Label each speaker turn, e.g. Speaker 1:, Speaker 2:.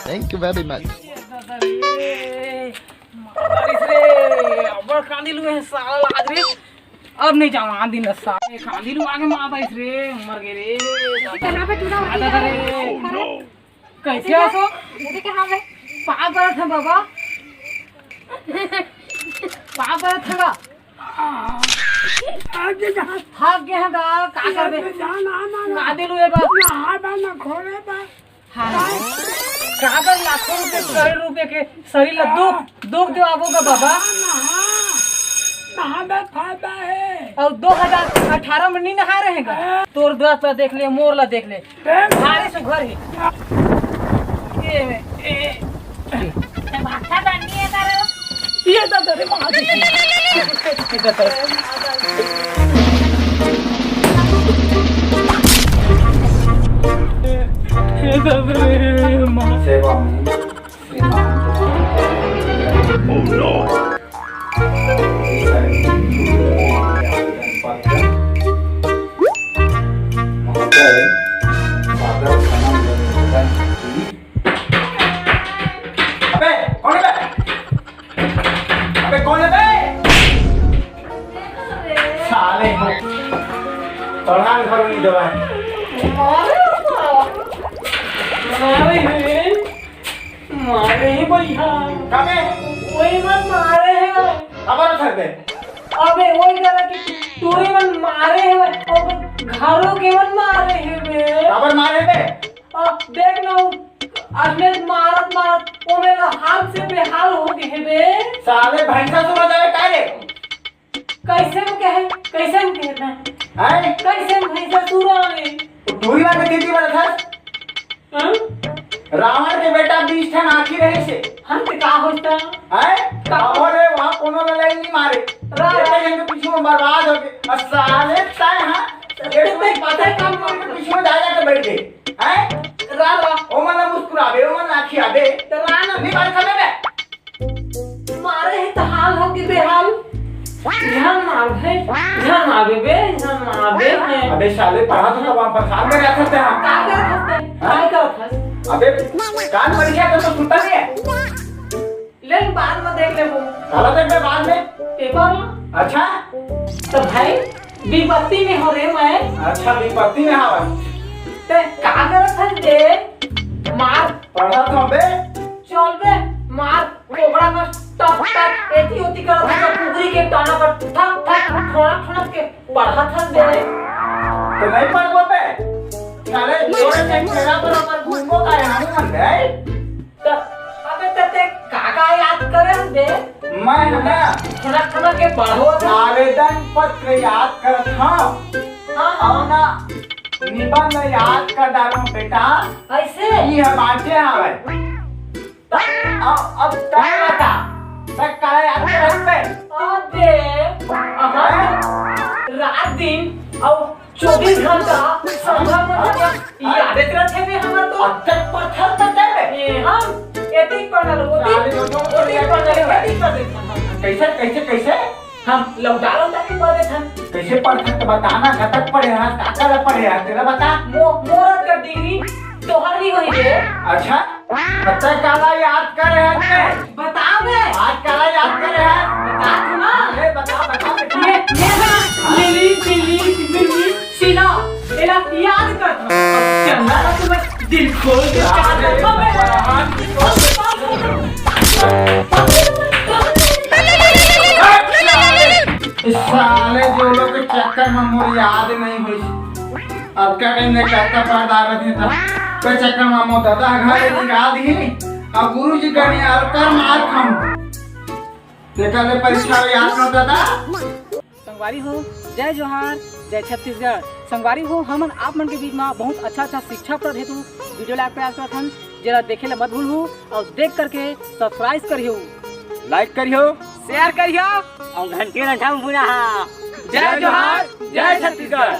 Speaker 1: Thank you very much.
Speaker 2: अब नहीं जाऊँ आंधी नशा खांदी लू आगे माता इस रे मर गए रे कैसे आसो पाप बड़ा था बाबा पाप बड़ा था भाग गया है का कर दे ना दे लू ये बात ना खोले बा कागज लाखों रुपए करोड़ रुपए के शरीर ला दुख दो आबोगा बाबा नहाना फायदा है और 2018 में नहीं नहा रहेगा तोर द्वार पर देख ले मोर ला देख ले भारी से घर ही
Speaker 3: भाषा जाननी है तारे
Speaker 2: ये तो तेरे मां जी
Speaker 4: सेवा में Oh no!
Speaker 2: मारे ही भैया वही मन मारे है अबे वही जरा कि तू ही मन मारे है और घरों के मन मारे है बे अब देख ना असले मारत वो मेरा हाल से बेहाल हो गए है बे
Speaker 4: साले भैंसा सुना जावे का रे
Speaker 2: कैसे में कहना है कैसे भैंसा सुरा रे
Speaker 4: दूरी वाले दीदी वाला था
Speaker 2: हां
Speaker 4: रावण के बेटा 20 ठन आखी रहे से
Speaker 2: हम ते का होता
Speaker 4: है अरे वहां कोनो लड़ाई नहीं मारे रावण के पीछे में बर्बाद हो गए और साले ताए हां एक में पता काम के पीछे में जा के बैठ गए हैं राला ओ मन मुस्कुरावे ओ मन आखी आवे तो राना नहीं बात करे बे
Speaker 2: मारे है तो हाल हो के बेहाल ध्यान मार बे
Speaker 4: अबे साले पढ़ा तो वहां पर साल में रहते थे हम
Speaker 2: का करत
Speaker 4: अबे कान मर गया तो सुनता नहीं है
Speaker 2: ले बाद में देख ले वो
Speaker 4: साला देख ले बाद में
Speaker 2: पेपर
Speaker 4: अच्छा
Speaker 2: तो भाई विपत्ति में हो रे मैं
Speaker 4: अच्छा विपत्ति में हां
Speaker 2: ते का करत है दे मार
Speaker 4: पढ़ा तो बे
Speaker 2: चल बे मार कोबरा का टक टक एती होती करत है पुगरी के टाना पर ठक ठक ठोड़ा के पढ़ा था दे
Speaker 4: तो नहीं पढ़बो बे साले जोरे से मेरा बराबर घूमो का हम मन गए
Speaker 2: तो अबे तते काका याद करे दे
Speaker 4: मैं ना
Speaker 2: ठोड़ा के पढ़ो
Speaker 4: आवेदन पत्र याद करत हां और ना निबंध याद कर डालो बेटा
Speaker 2: ऐसे
Speaker 4: ये बातें आवे अब तय बता तक का याद कर पे
Speaker 2: अबे रात दिन और 24 घंटा संभव मतलब याद रहते हैं हमार तो
Speaker 4: अटक पत्थर तक है
Speaker 2: हम एती पढ़ल होती
Speaker 4: कैसे
Speaker 2: हम लौटालो तक पढ़ देथन
Speaker 4: कैसे पढ़ते तो बताना घटक पढ़े हां काका ला पढ़े हां तेरा बता
Speaker 2: मोरत का डिग्री तोहर भी वही रे
Speaker 4: अच्छा बच्चा काला याद कर रहे हैं
Speaker 2: बता बे
Speaker 4: आज काला याद कर रहे हैं
Speaker 2: बता तू ना
Speaker 4: ये बता
Speaker 2: ये लिली सीना एला याद कर चंदा ना तुम्हें दिल खोल के चाहता
Speaker 4: साले जो लोग के चक्कर में मोर याद नहीं हुई अब क्या कहेंगे चक्कर पड़दार थे था तो चक्कर में मो दादा घर निकाल दी अब गुरुजी का निकाल कर मार खाऊं देखा ले परीक्षा याद न दादा
Speaker 2: संगवारी हो जय जोहार जय छत्तीसगढ़ संगवारी हो हमन आप मन के बीच में बहुत अच्छा शिक्षा प्रद हेतु वीडियो लाइक प्रयास करत हन जरा देखे ला मत भूलू और देख करके सब्सक्राइब करियो
Speaker 4: लाइक करियो
Speaker 2: शेयर करियो
Speaker 3: और घंटी न ढंग बुना
Speaker 2: जय जोहार जय छत्तीसगढ़।